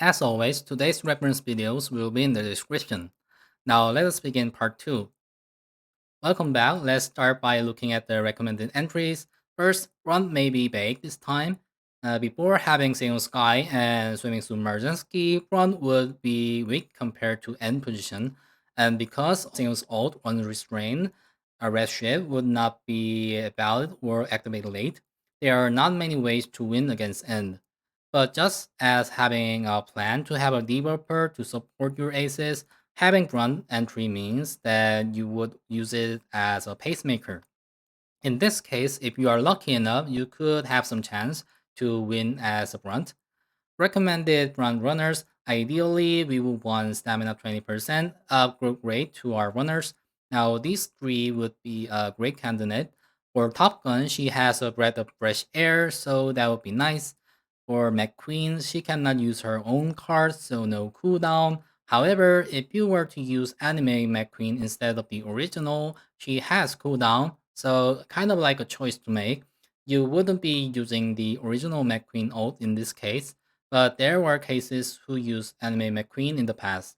As always, today's reference videos will be in the description. Now let us begin part 2. Welcome back. Let's start by looking at the recommended entries. First, front may be baked this time. Before having single sky and swimming submergence ski, front would be weak compared to end position. And because singles ult unrestrained, a red shift would not be valid or activated late. There are not many ways to win against end. But just as having a plan to have a developer to support your aces, having front entry means that you would use it as a pacemaker. In this case, if you are lucky enough, you could have some chance to win as a front. Recommended front runners, ideally we would want stamina 20% upgrade rate to our runners. Now these three would be a great candidate. For Top Gun, she has a breath of fresh air, so that would be nice. For McQueen, she cannot use her own cards, so no cooldown. However, if you were to use anime McQueen instead of the original, she has cooldown, so kind of like a choice to make. You wouldn't be using the original McQueen ult in this case, but there were cases who used anime McQueen in the past.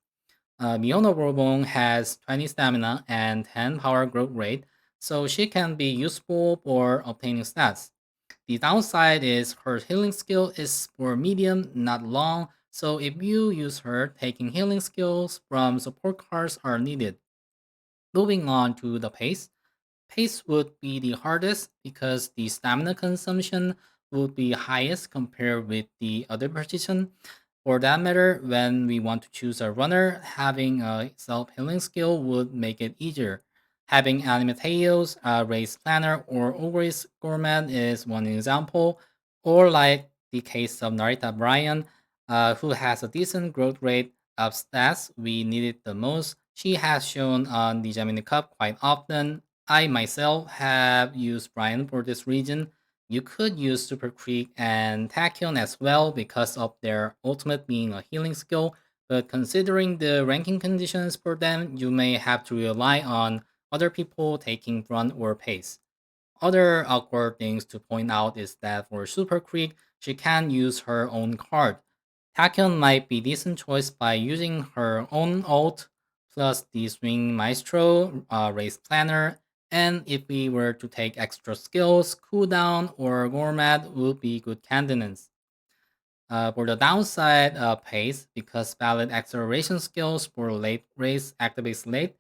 Miona Bourbon has 20 stamina and 10 power growth rate, so she can be useful for obtaining stats. The downside is her healing skill is for medium, not long, so if you use her, taking healing skills from support cards are needed. Moving on to the pace. Pace would be the hardest because the stamina consumption would be highest compared with the other position. For that matter, when we want to choose a runner, having a self-healing skill would make it easier. Having Animateos, Race Planner, or Always Gourmet is one example, or like the case of Narita Bryan, who has a decent growth rate of stats we needed the most. She has shown on the Gemini Cup quite often. I myself have used Bryan for this region. You could use Super Creek and Tachyon as well because of their ultimate being a healing skill, but considering the ranking conditions for them, you may have to rely on other people taking front or pace. Other awkward things to point out is that for Super Creek, she can use her own card. Tachyon might be decent choice by using her own ult, plus the Swing Maestro, Race Planner, and if we were to take extra skills, Cooldown or Gourmet would be good candidates. For the downside, pace, because valid acceleration skills for late race activates late,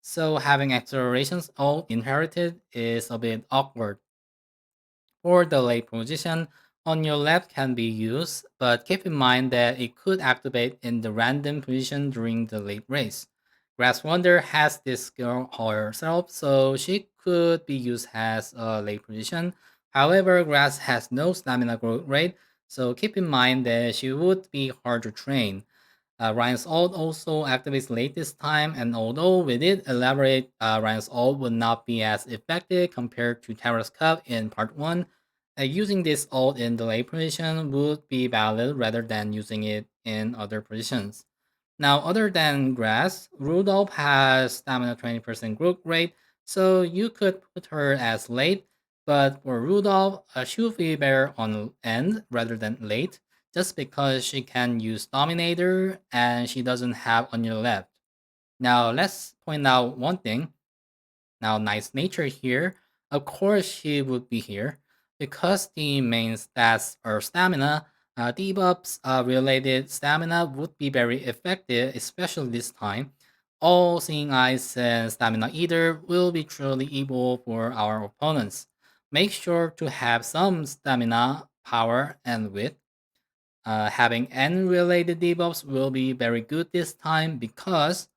so having accelerations all inherited is a bit awkward. For the late position, on your left can be used, but keep in mind that it could activate in the random position during the late race. Grass Wonder has this skill herself, so she could be used as a late position. However, Grass has no stamina growth rate, so keep in mind that she would be hard to train. Ryan's ult also activates late this time, and although we did elaborate, Ryan's ult would not be as effective compared to Terra's Cup in part 1. Using this ult in the late position would be valid rather than using it in other positions. Now, other than Grass, Rudolph has stamina 20% growth rate, so you could put her as late, but for Rudolph, she would be better on end rather than late just because she can use Dominator and she doesn't have on your left. Now let's point out one thing. Now Nice Nature here, of course she would be here because the main stats are stamina. Debuffs related stamina would be very effective, especially this time. All Seeing Eyes and Stamina Eater will be truly evil for our opponents. Make sure to have some stamina, power, and wit. Having N related debuffs will be very good this time because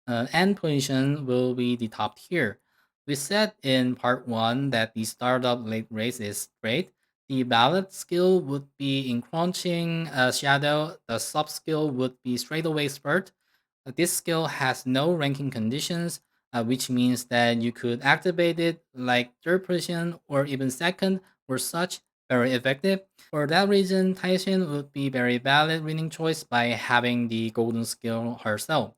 N position will be the top tier. We said in part 1 that the startup late race is great. The ballot skill would be in crunching shadow, the sub skill would be straightaway spurt. This skill has no ranking conditions, which means that you could activate it like third position or even second or such, very effective. For that reason, Taishin would be very valid winning choice by having the golden skill herself.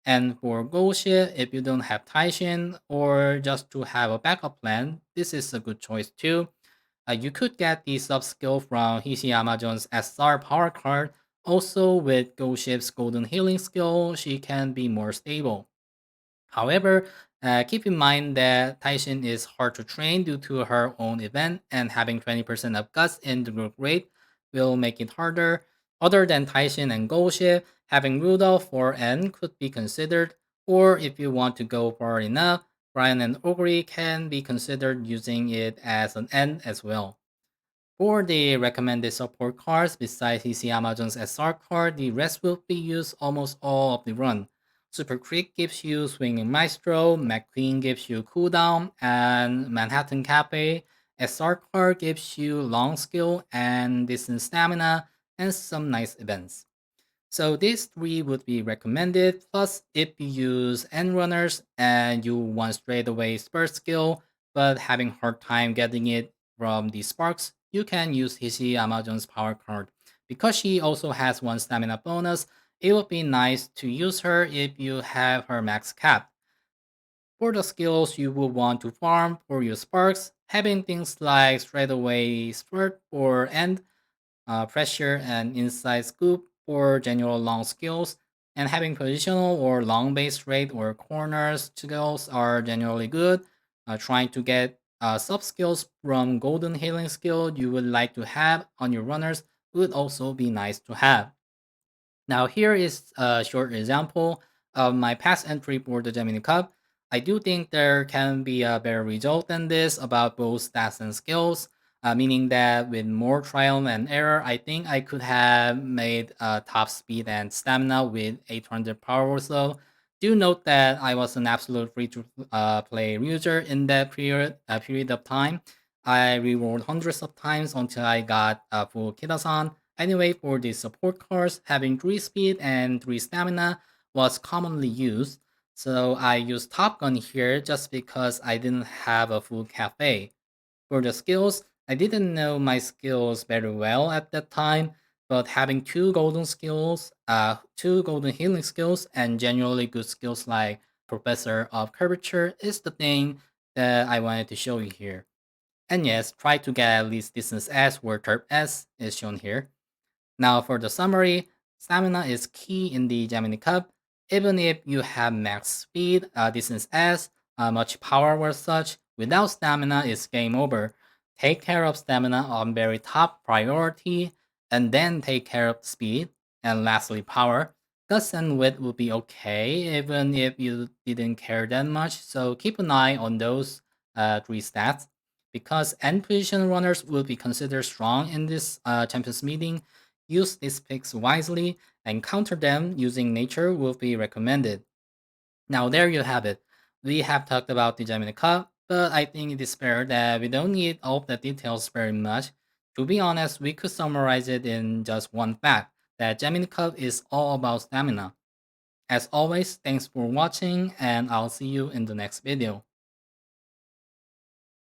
And for Goshi, if you don't have Taishin or just to have a backup plan, this is a good choice too. You could get the sub skill from Hishiyama Jones SR power card, Also, with Go Ship's Golden Healing skill, she can be more stable. However, keep in mind that Taishin is hard to train due to her own event, and having 20% of guts in the group rate will make it harder. Other than Taishin and Golship, having Rudolph for N could be considered, or if you want to go far enough, Brian and Ogre can be considered using it as an N as well. For the recommended support cards, besides his Amazon's SR card, the rest will be used almost all of the run. Super Creek gives you Swinging Maestro, McQueen gives you Cooldown, and Manhattan Cafe. SR card gives you Long Skill and Distant Stamina, and some nice events. So these three would be recommended. Plus, if you use end runners and you want straight away Spurt skill, but having hard time getting it from the sparks, you can use Hishi Amazon's power card. Because she also has one stamina bonus, it would be nice to use her if you have her max cap. For the skills you will want to farm for your sparks, having things like straight away spurt or end pressure and inside scoop for general long skills, and having positional or long base rate or corners skills are generally good. Trying to get sub skills from golden healing skill you would like to have on your runners would also be nice to have. Now here is a short example of my past entry for the Gemini Cup. I do think there can be a better result than this about both stats and skills, meaning that with more trial and error, I think I could have made top speed and stamina with 800 power or so. Do note that I was an absolute free to play user in that period of time. I rerolled hundreds of times until I got a full Kitasan. Anyway, for the support cards, having 3 speed and 3 stamina was commonly used, so I used Top Gun here just because I didn't have a full cafe. For the skills, I didn't know my skills very well at that time, but having two golden healing skills, and generally good skills like Professor of Curvature is the thing that I wanted to show you here. And yes, try to get at least distance S where Terp S is shown here. Now for the summary, stamina is key in the Gemini Cup. Even if you have max speed, distance S, much power or such, without stamina it's game over. Take care of stamina on very top priority, and then take care of speed, and lastly power. Guts and wit will be okay, even if you didn't care that much, so keep an eye on those three stats. Because end position runners will be considered strong in this Champions meeting, use these picks wisely, and counter them using nature will be recommended. Now, there you have it. We have talked about the Gemini Cup, but I think it is fair that we don't need all of the details very much. To be honest, we could summarize it in just one fact that Gemini Cup is all about stamina. As always, thanks for watching, and I'll see you in the next video.